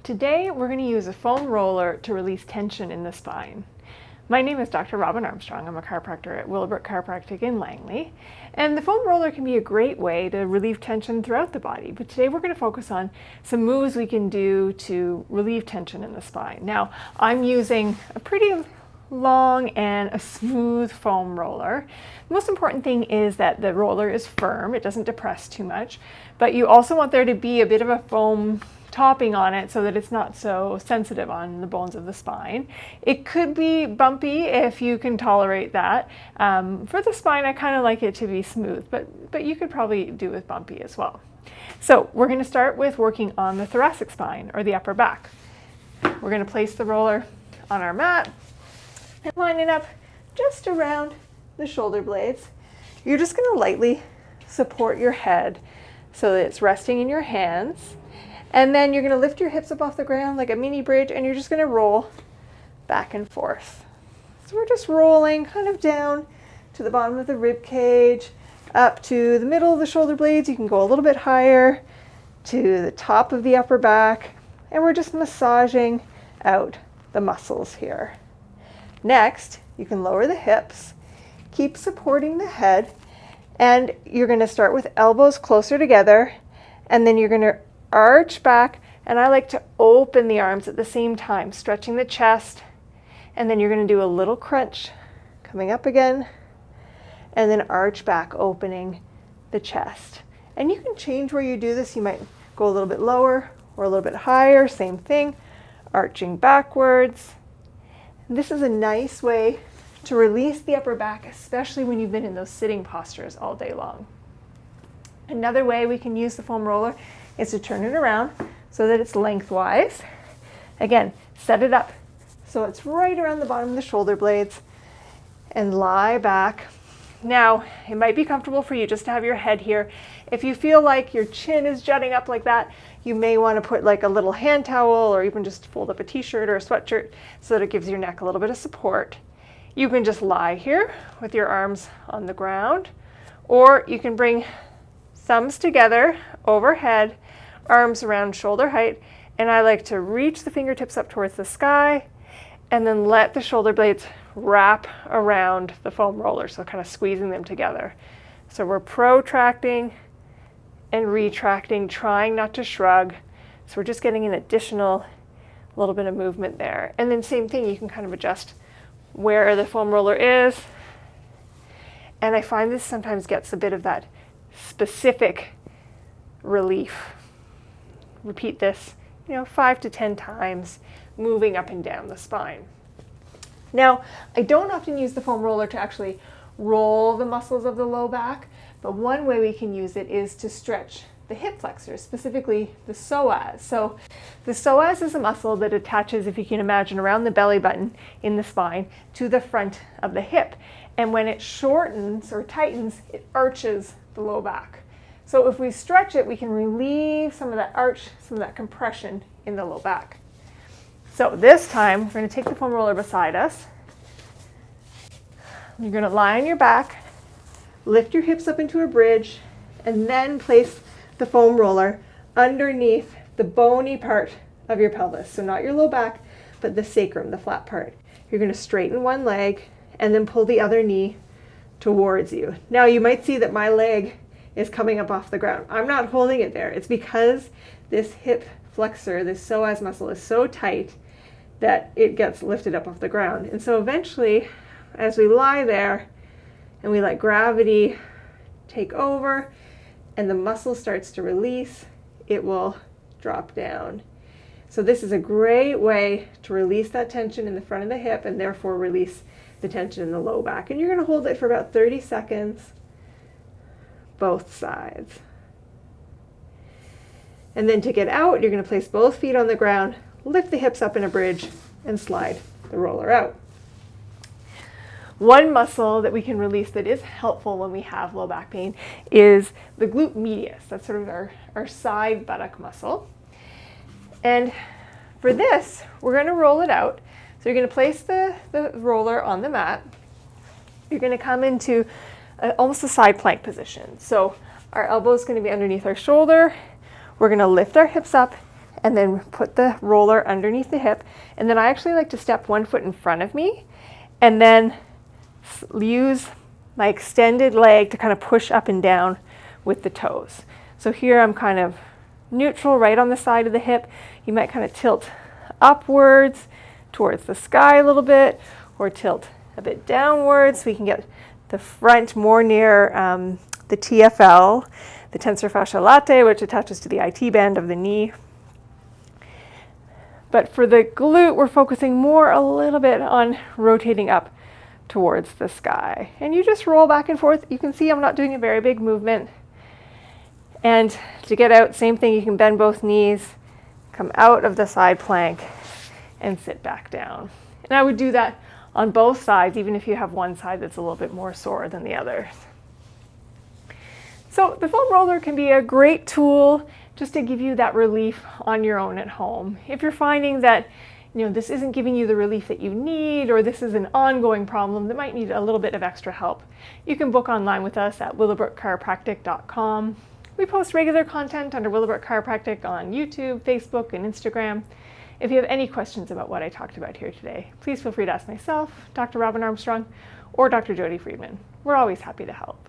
Today, we're going to use a foam roller to release tension in the spine. My name is Dr. Robin Armstrong. I'm a chiropractor at Willowbrook Chiropractic in Langley. And the foam roller can be a great way to relieve tension throughout the body. But today we're going to focus on some moves we can do to relieve tension in the spine. Now, I'm using a pretty long and a smooth foam roller. The most important thing is that the roller is firm. It doesn't depress too much. But you also want there to be a bit of a foam topping on it so that it's not so sensitive on the bones of the spine. It could be bumpy if you can tolerate that. For the spine, I kind of like it to be smooth, but you could probably do with bumpy as well. So we're going to start with working on the thoracic spine or the upper back. We're going to place the roller on our mat and line it up just around the shoulder blades. You're just going to lightly support your head so that it's resting in your hands. And then you're going to lift your hips up off the ground like a mini bridge, and you're just going to roll back and forth. So we're just rolling kind of down to the bottom of the rib cage, up to the middle of the shoulder blades. You can go a little bit higher to the top of the upper back, and we're just massaging out the muscles here. Next, you can lower the hips, keep supporting the head, and you're going to start with elbows closer together, and then you're going to arch back, and I like to open the arms at the same time, stretching the chest, and then you're going to do a little crunch, coming up again, and then arch back, opening the chest. And you can change where you do this. You might go a little bit lower or a little bit higher, same thing, arching backwards. This is a nice way to release the upper back, especially when you've been in those sitting postures all day long. Another way we can use the foam roller is to turn it around so that it's lengthwise. Again, set it up so it's right around the bottom of the shoulder blades and lie back. Now, it might be comfortable for you just to have your head here. If you feel like your chin is jutting up like that, you may want to put like a little hand towel or even just fold up a t-shirt or a sweatshirt so that it gives your neck a little bit of support. You can just lie here with your arms on the ground, or you can bring thumbs together overhead, arms around shoulder height, and I like to reach the fingertips up towards the sky and then let the shoulder blades wrap around the foam roller, so kind of squeezing them together. So we're protracting and retracting, trying not to shrug. So we're just getting an additional little bit of movement there. And then same thing, you can kind of adjust where the foam roller is. And I find this sometimes gets a bit of that specific relief. Repeat this, 5 to 10 times, moving up and down the spine. Now, I don't often use the foam roller to actually roll the muscles of the low back, but one way we can use it is to stretch the hip flexors, specifically the psoas. So the psoas is a muscle that attaches, if you can imagine, around the belly button in the spine to the front of the hip. And when it shortens or tightens, it arches the low back. So if we stretch it, we can relieve some of that arch, some of that compression in the low back. So this time, we're going to take the foam roller beside us. You're going to lie on your back, lift your hips up into a bridge, and then place the foam roller underneath the bony part of your pelvis. So not your low back, but the sacrum, the flat part. You're going to straighten one leg and then pull the other knee towards you. Now you might see that my leg is coming up off the ground. I'm not holding it there. It's because this hip flexor, this psoas muscle, is so tight that it gets lifted up off the ground. And so eventually, as we lie there and we let gravity take over and the muscle starts to release, it will drop down. So this is a great way to release that tension in the front of the hip and therefore release the tension in the low back. And you're going to hold it for about 30 seconds, both sides. And then to get out, you're going to place both feet on the ground, lift the hips up in a bridge, and slide the roller out. One muscle that we can release that is helpful when we have low back pain is the glute medius. That's sort of our side buttock muscle. And for this, we're going to roll it out. So you're going to place the roller on the mat. You're going to come into almost a side plank position. So our elbow is going to be underneath our shoulder. We're going to lift our hips up and then put the roller underneath the hip. And then I actually like to step one foot in front of me and then use my extended leg to kind of push up and down with the toes. So here I'm kind of neutral right on the side of the hip. You might kind of tilt upwards towards the sky a little bit, or tilt a bit downwards so we can get the front more near the TFL, the tensor fasciae latae, which attaches to the IT band of the knee. But for the glute, we're focusing more a little bit on rotating up towards the sky. And you just roll back and forth. You can see I'm not doing a very big movement. And to get out, same thing, you can bend both knees, come out of the side plank, and sit back down. And I would do that on both sides, even if you have one side that's a little bit more sore than the other. So the foam roller can be a great tool just to give you that relief on your own at home. If you're finding that this isn't giving you the relief that you need, or this is an ongoing problem that might need a little bit of extra help, you can book online with us at willowbrookchiropractic.com. We post regular content under Willowbrook Chiropractic on YouTube, Facebook, and Instagram. If you have any questions about what I talked about here today, please feel free to ask myself, Dr. Robin Armstrong, or Dr. Jody Freedman. We're always happy to help.